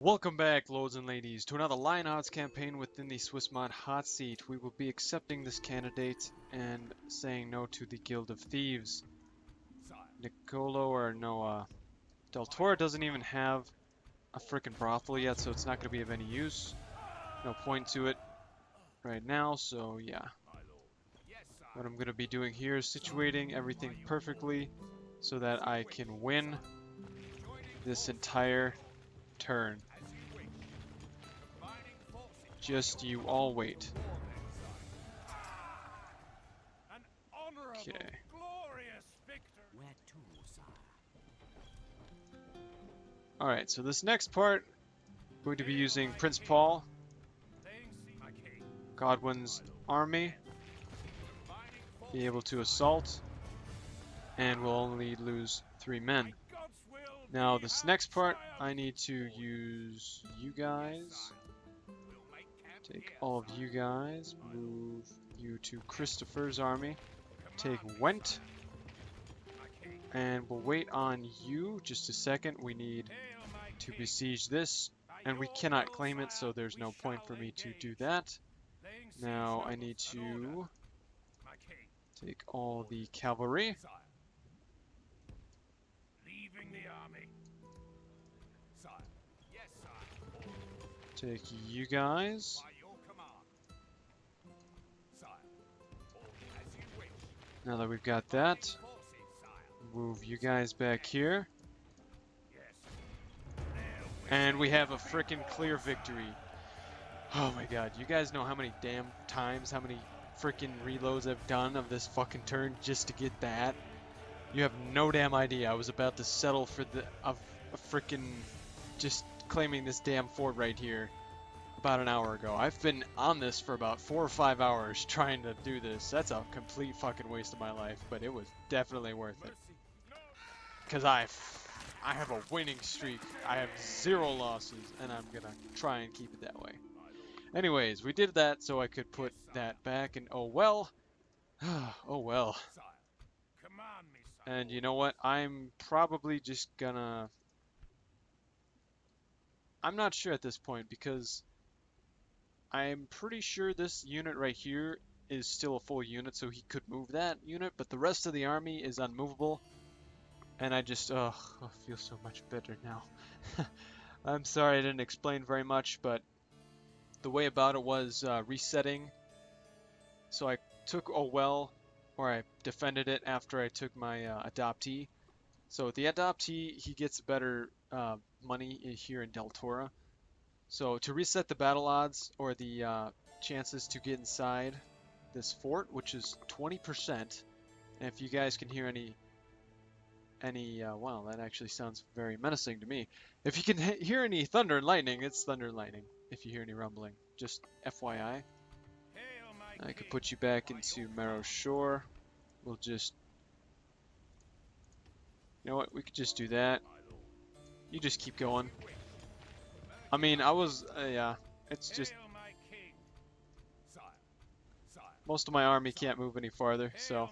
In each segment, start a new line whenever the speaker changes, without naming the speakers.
Welcome back, lords and ladies, to another Lionhearts campaign within the Swissmod Hotseat. We will be accepting this candidate and saying no to the Guild of Thieves. Nicolo or Noah. Del Toro doesn't even have a frickin' brothel yet, so it's not going to be of any use. No point to it right now, so yeah. What I'm going to be doing here is situating everything perfectly so that I can win this entire turn. Just you all wait. Okay. Alright, so this next part, I'm going to be using Prince Paul, Godwin's army, be able to assault, and we'll only lose 3 men. Now, this next part, I need to use you guys. Take all of you guys, move you to Christopher's army, take Went, and we'll wait on you just a second. We need to besiege this, and we cannot claim it, so there's no point for me to do that. Now I need to take all the cavalry, take you guys. Now that we've got that, move you guys back here. And we have a frickin' clear victory. Oh my god, you guys know how many damn times, how many frickin' reloads I've done of this fucking turn just to get that? You have no damn idea. I was about to settle for a frickin' just claiming this damn fort right here about an hour ago. I've been on this for about 4 or 5 hours trying to do this. That's a complete fucking waste of my life, but it was definitely worth it. Because I have a winning streak. I have 0 losses, and I'm gonna try and keep it that way. Anyways, we did that so I could put that back, and oh well. Oh well. And you know what? I'm probably just gonna... I'm not sure at this point, because I'm pretty sure this unit right here is still a full unit, so he could move that unit, but the rest of the army is unmovable. And I just, I feel so much better now. I'm sorry I didn't explain very much, but the way about it was resetting. So I took or I defended it after I took my adoptee. So with the adoptee, he gets better money here in Del Toro. So to reset the battle odds, or the chances to get inside this fort, which is 20%, and if you guys can hear any wow, that actually sounds very menacing to me. If you can hear any thunder and lightning, it's thunder and lightning. If you hear any rumbling, just FYI. I could put you back into Marrow Shore. We'll just... You know what, we could just do that. You just keep going. I mean, yeah, it's just... Most of my army can't move any farther, so...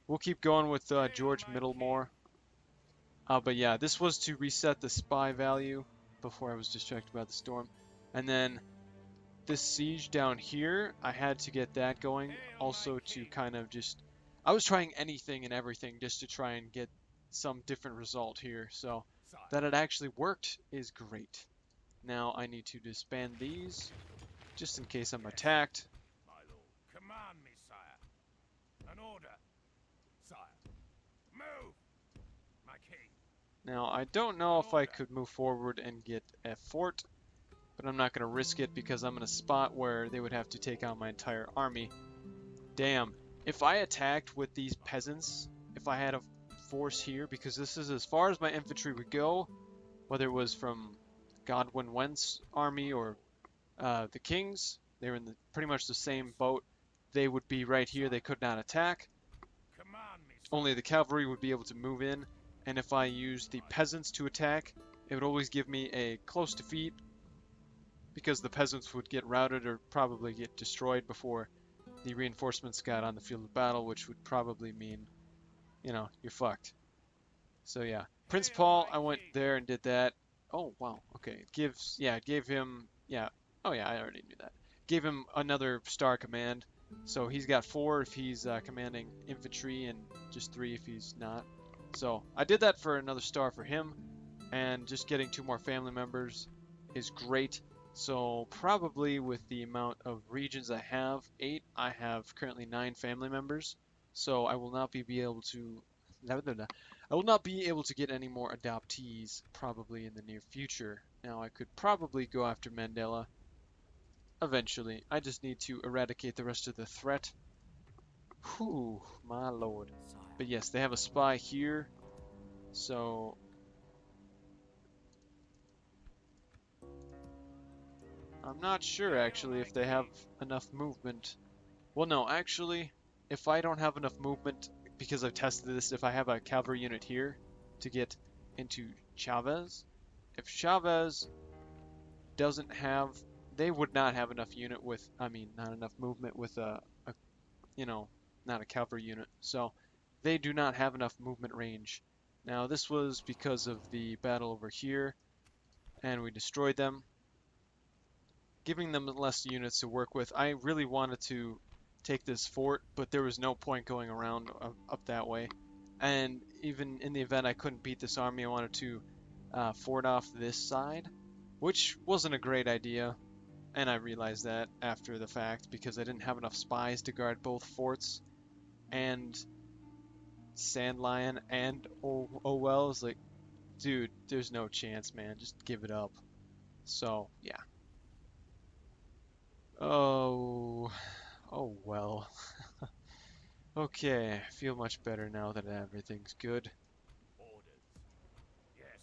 We'll keep going with George Middlemore. But yeah, this was to reset the spy value before I was distracted by the storm. And then this siege down here, I had to get that going also to kind of just... I was trying anything and everything just to try and get some different result here. So that it actually worked is great. Now I need to disband these just in case I'm attacked.
Command me, sire. An order. Move, my king.
Now, I don't know if I could move forward and get a fort, but I'm not going to risk it because I'm in a spot where they would have to take out my entire army. Damn, if I attacked with these peasants, if I had a force here, because this is as far as my infantry would go, whether it was from Godwin Went's army or the King's, they were in pretty much the same boat. They would be right here, they could not attack. Only the cavalry would be able to move in, and if I used the peasants to attack, it would always give me a close defeat, because the peasants would get routed or probably get destroyed before the reinforcements got on the field of battle, which would probably mean, you know, you're fucked. So yeah, Prince Paul, I went there and did that. Oh, wow. Okay. It gives, yeah, it gave him, yeah. Oh, yeah, I already knew that. Gave him another star command. So he's got 4 if he's commanding infantry and just 3 if he's not. So I did that for another star for him. And just getting 2 more family members is great. So probably with the amount of regions I have, 8, I have currently 9 family members. So I will not be able to I will not be able to get any more adoptees probably in the near future. Now I could probably go after Mandela eventually. I just need to eradicate the rest of the threat. Whew, my lord. But yes, they have a spy here. So I'm not sure actually if they have enough movement. Well, no, actually, if I don't have enough movement, because I've tested this, if I have a cavalry unit here to get into Chavez, if Chavez doesn't have, they would not have enough unit with, I mean, not enough movement with a you know, not a cavalry unit. So they do not have enough movement range. Now, this was because of the battle over here, and we destroyed them, giving them less units to work with. I really wanted to take this fort, but there was no point going around up that way. And even in the event I couldn't beat this army, I wanted to fort off this side, which wasn't a great idea. And I realized that after the fact because I didn't have enough spies to guard both forts. And Sand Lion and Owell was like, dude, there's no chance, man. Just give it up. So, yeah. Oh, oh well. Okay, I feel much better now that everything's good.
Orders. Yes.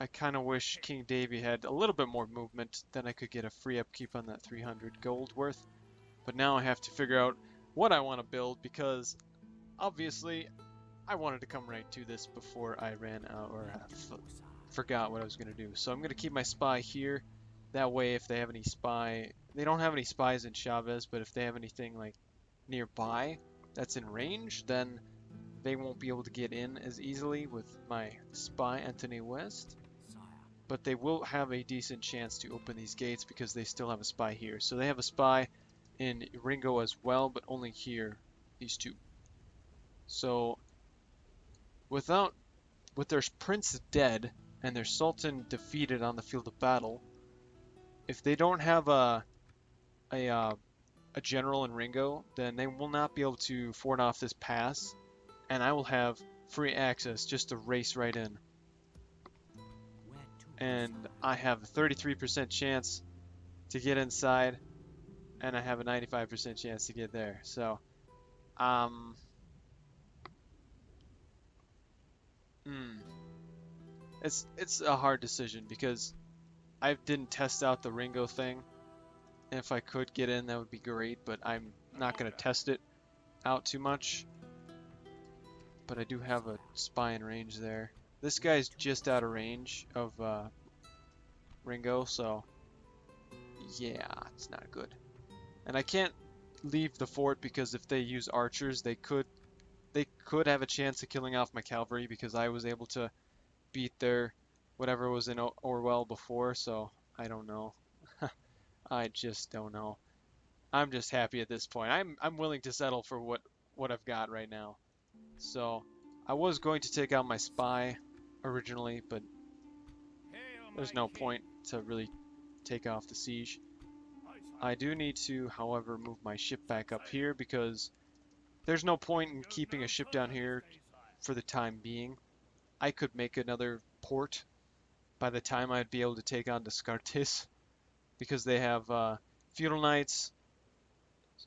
I kind of wish King Davy had a little bit more movement, then I could get a free upkeep on that 300 gold worth. But now I have to figure out what I want to build because obviously I wanted to come right to this before I ran out or forgot what I was going to do. So I'm going to keep my spy here. That way if they have any spy, they don't have any spies in Chavez, but if they have anything like nearby that's in range, then they won't be able to get in as easily with my spy Anthony West. But they will have a decent chance to open these gates because they still have a spy here. So they have a spy in Ringo as well, but only here, these 2. So with their prince dead and their sultan defeated on the field of battle, if they don't have a general in Ringo, then they will not be able to fort off this pass, and I will have free access just to race right in. And I have a 33% chance to get inside, and I have a 95% chance to get there. So, it's a hard decision because I didn't test out the Ringo thing. If I could get in, that would be great, but I'm not going to test it out too much. But I do have a spy in range there. This guy's just out of range of Ringo, so yeah, it's not good. And I can't leave the fort because if they use archers, they could have a chance of killing off my cavalry because I was able to beat their whatever was in Orwell before, so I don't know. I just don't know. I'm just happy at this point. I'm willing to settle for what I've got right now. So I was going to take out my spy originally, but
Hail,
there's
my
no
king.
point to really take off the siege.
Aye, sire.
I do need to, however, move my ship back up here because there's no point in keeping a ship down here for the time being. I could make another port by the time I'd be able to take on Descartes because they have feudal knights,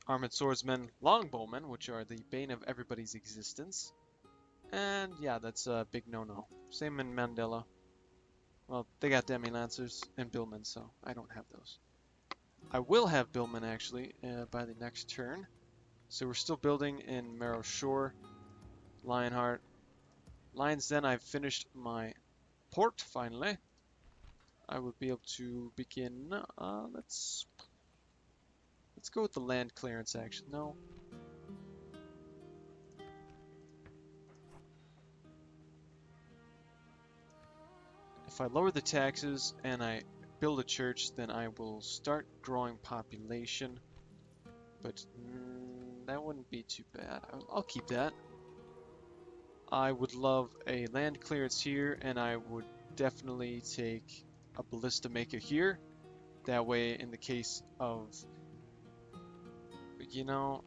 armored swordsmen, longbowmen, which are the bane of everybody's existence. And yeah, that's a big no-no. Same in Mandela. Well, they got demi-lancers and billmen, so I don't have those. I will have billmen actually by the next turn. So we're still building in Marrow Shore, Lionheart. Lions Den, I've finished my port finally. I would be able to begin, let's go with the land clearance action. No. if I lower the taxes and I build a church, then I will start growing population. But that wouldn't be too bad. I'll keep that. I would love a land clearance here, and I would definitely take a ballista maker here. That way, in the case of, you know,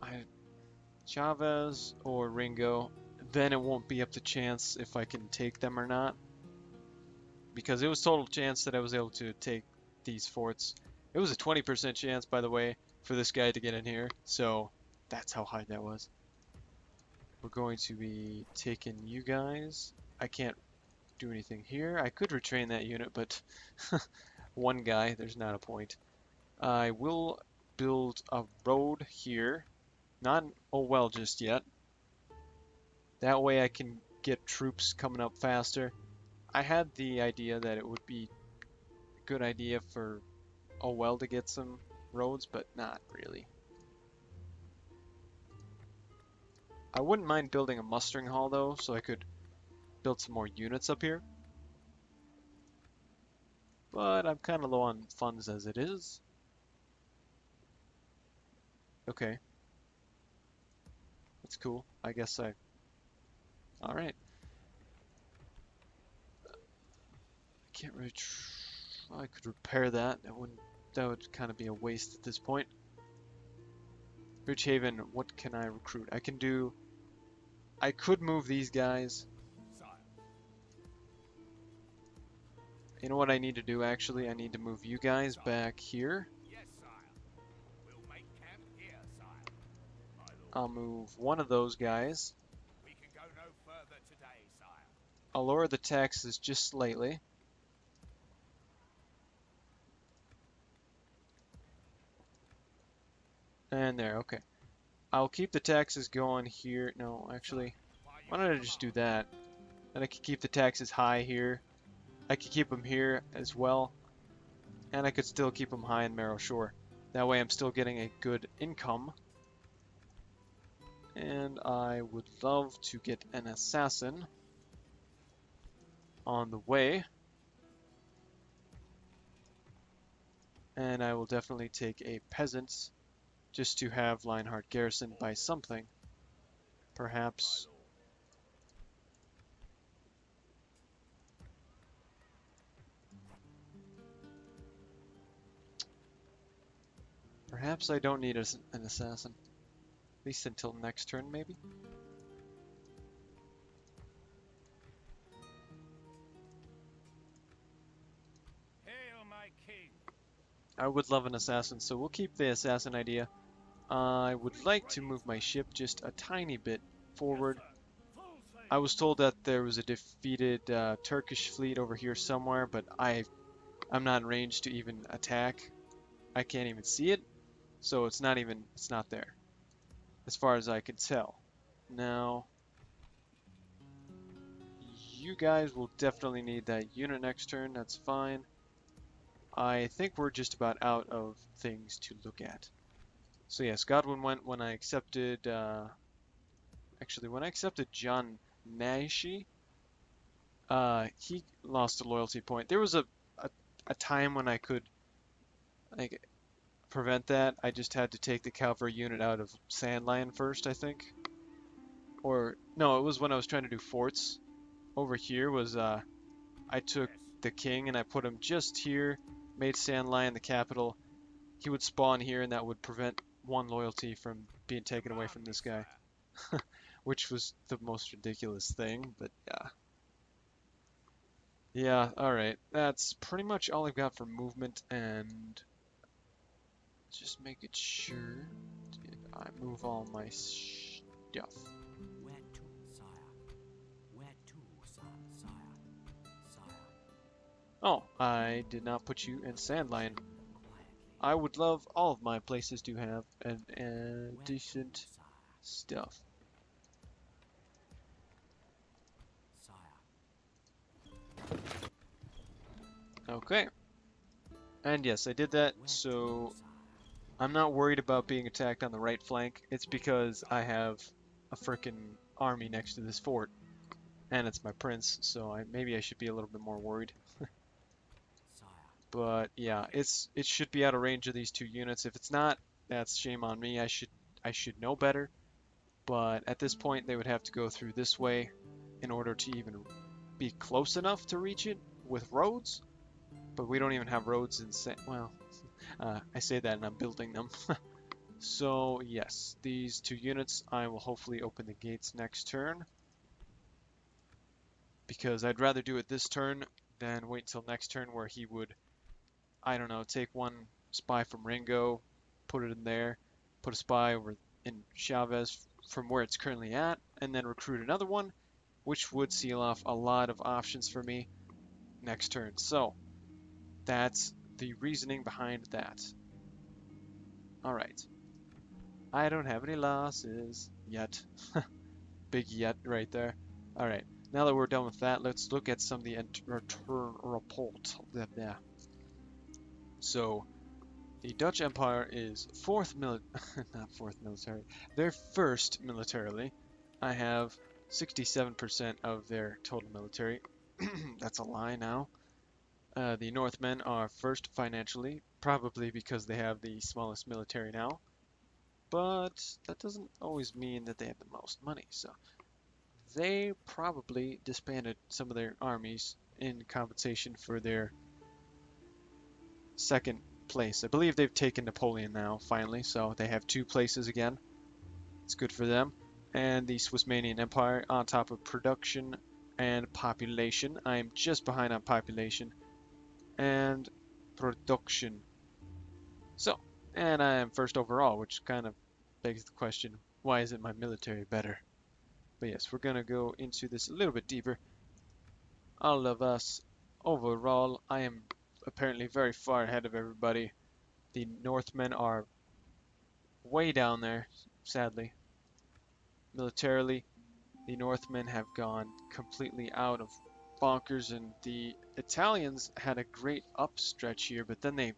Chavez or Ringo, then it won't be up to chance if I can take them or not. Because it was total chance that I was able to take these forts. It was a 20% chance, by the way, for this guy to get in here. So that's how high that was. We're going to be taking you guys. I can't do anything here. I could retrain that unit, but one guy, there's not a point. I will build a road here. Not well just yet. That way I can get troops coming up faster. I had the idea that it would be a good idea for well to get some roads, but not really. I wouldn't mind building a mustering hall though, so I could build some more units up here. But I'm kind of low on funds as it is. Okay. That's cool. I guess Alright. I can't really... I could repair that. That would kind of be a waste at this point. Bridgehaven, what can I recruit? I could move these guys.
Sire.
You know what I need to do actually? I need to move you guys back here.
Yes, sire. We'll make camp here, sire. My lord.
I'll move one of those guys.
We can go no further today, sire.
I'll lower the taxes just slightly. And there, okay. I'll keep the taxes going here. No, actually, why don't I just do that? Then I could keep the taxes high here. I could keep them here as well. And I could still keep them high in Marrow Shore. That way I'm still getting a good income. And I would love to get an assassin on the way. And I will definitely take a peasant just to have Lionheart garrisoned by something. Perhaps. Perhaps I don't need an assassin. At least until next turn, maybe?
Hail, my king.
I would love an assassin, so we'll keep the assassin idea. I would like to move my ship just a tiny bit forward. I was told that there was a defeated Turkish fleet over here somewhere, but I'm not in range to even attack. I can't even see it, so it's not there, as far as I can tell. Now, you guys will definitely need that unit next turn, that's fine. I think we're just about out of things to look at. So yes, Godwin went when I accepted, actually when I accepted John Nashi, he lost a loyalty point. There was a time when I could like prevent that. I just had to take the cavalry unit out of Sandlion first, I think. Or, no, it was when I was trying to do forts. Over here was, I took the king and I put him just here, made Sandlion the capital. He would spawn here and that would prevent one loyalty from being taken away from this guy. Which was the most ridiculous thing, but yeah. Yeah, alright. That's pretty much all I've got for movement, and just making sure. Did I move all my stuff?
Where to, sire? Where to, sire? Sire.
Oh, I did not put you in Sandlion.
Quietly.
I would love all of my places to have an decent
Sire.
stuff.
Sire.
Okay. And yes, I did that, so I'm not worried about being attacked on the right flank. It's because I have a frickin' army next to this fort. And it's my prince, so maybe I should be a little bit more worried.
Sire.
But yeah, it should be out of range of these two units. If it's not, that's shame on me. I should know better. But at this point, they would have to go through this way in order to even be close enough to reach it with roads. But we don't even have roads in well, I say that and I'm building them. So yes, these two units, I will hopefully open the gates next turn. Because I'd rather do it this turn than wait until next turn where he would, I don't know, take one spy from Ringo, put it in there, put a spy over in Chavez from where it's currently at, and then recruit another one, which would seal off a lot of options for me next turn. So that's the reasoning behind that. Alright. I don't have any losses yet. Big yet right there. Alright. Now that we're done with that, let's look at some of the return report. Yeah. So, the Dutch Empire is not fourth military. They're first militarily. I have 67% of their total military. That's a lie now. The Northmen are first financially, probably because they have the smallest military now. But that doesn't always mean that they have the most money. So they probably disbanded some of their armies in compensation for their second place. I believe they've taken Napoleon now, finally, so they have two places again. It's good for them. And the Swissmanian Empire on top of production and population. I am just behind on population and production. So, and I am first overall, which kind of begs the question, why isn't my military better? But yes, we're going to go into this a little bit deeper. All of us, overall, I am apparently very far ahead of everybody. The Northmen are way down there, sadly. Militarily, the Northmen have gone completely out of bonkers, and the Italians had a great upstretch here, but then they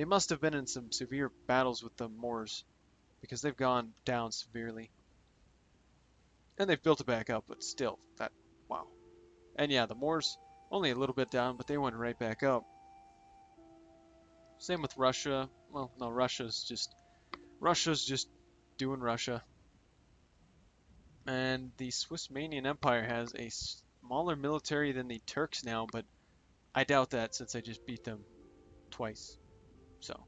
must have been in some severe battles with the Moors, because they've gone down severely. And they've built it back up, but still, wow. And yeah, the Moors, only a little bit down, but they went right back up. Same with Russia. Well, no, Russia's just doing Russia. And the Swissmanian Empire has a smaller military than the Turks now, but I doubt that since I just beat them twice. So,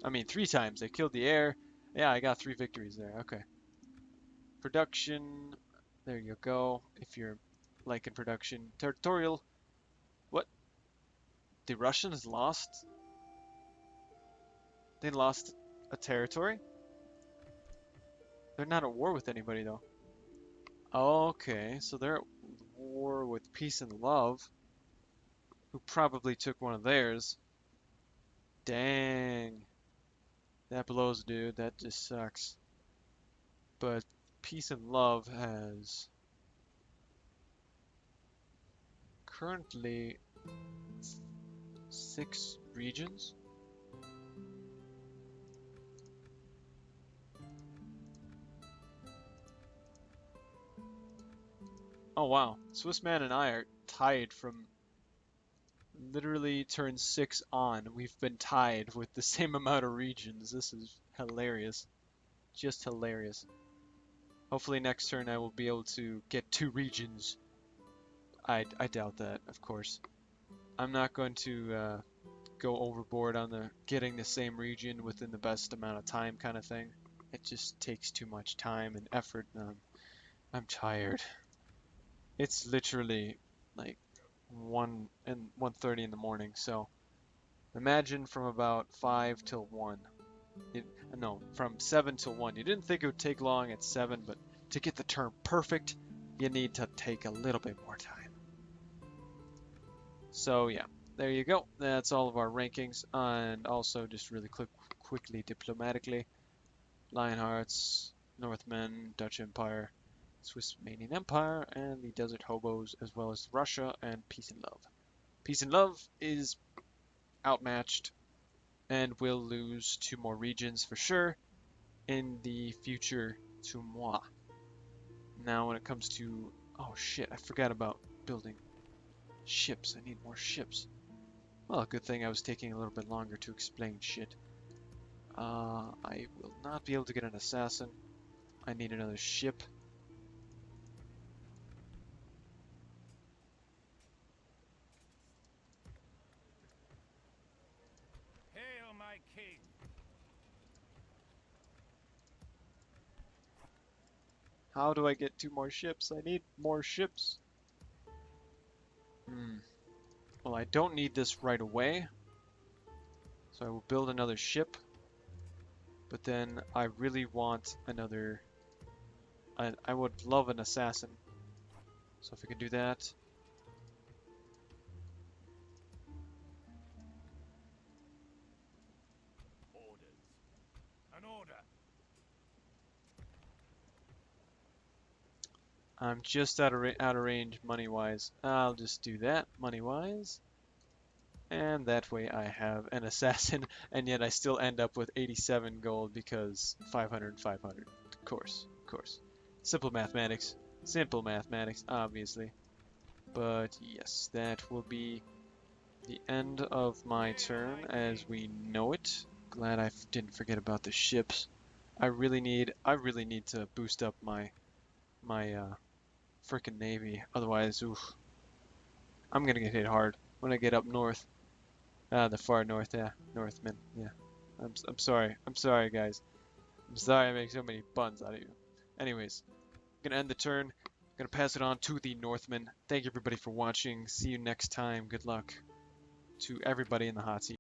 I mean, 3 times. I killed the heir. Yeah, I got 3 victories there. Okay. Production. There you go. If you're liking production. Territorial. What? The Russians lost? They lost a territory? They're not at war with anybody, though. Okay, so they're at war with peace and love, who probably took one of theirs. Dang. That blows, dude. That just sucks. But peace and love has currently 6 regions. Oh wow, Swissman and I are tied from literally turn 6 on. We've been tied with the same amount of regions. This is hilarious. Just hilarious. Hopefully next turn I will be able to get 2 regions. I doubt that, of course. I'm not going to go overboard on the getting the same region within the best amount of time kind of thing. It just takes too much time and effort, and I'm tired. It's literally like 1:30 in the morning, so imagine from about 5 till 1. No, from 7 till 1. You didn't think it would take long at 7, but to get the turn perfect, you need to take a little bit more time. So yeah, there you go. That's all of our rankings, and also just really quickly diplomatically, Lionhearts, Northmen, Dutch Empire, Swissmanian Empire, and the Desert Hobos, as well as Russia and Peace and Love. Peace and Love is outmatched and will lose 2 more regions for sure in the future to moi. Now when it comes to Oh shit, I forgot about building ships. I need more ships. Well, good thing I was taking a little bit longer to explain shit. I will not be able to get an assassin. I need another ship.
Hail, my king!
How do I get 2 more ships? I need more ships. Well, I don't need this right away. So I will build another ship. But then I really want another... I would love an assassin. So if we can do that...
Orders. An order.
I'm just out of range money-wise. I'll just do that money-wise. And that way I have an assassin, and yet I still end up with 87 gold because 500, 500. Of course, of course. Simple mathematics. Simple mathematics, obviously. But yes, that will be the end of my turn as we know it. Glad I didn't forget about the ships. I really need to boost up my frickin' navy. Otherwise, oof, I'm gonna get hit hard when I get up north. The far north, yeah, Northmen, yeah. I'm sorry. I'm sorry, guys. I'm sorry I make so many puns out of you. Anyways, gonna end the turn. Gonna pass it on to the Northmen. Thank you everybody for watching. See you next time. Good luck to everybody in the hot seat.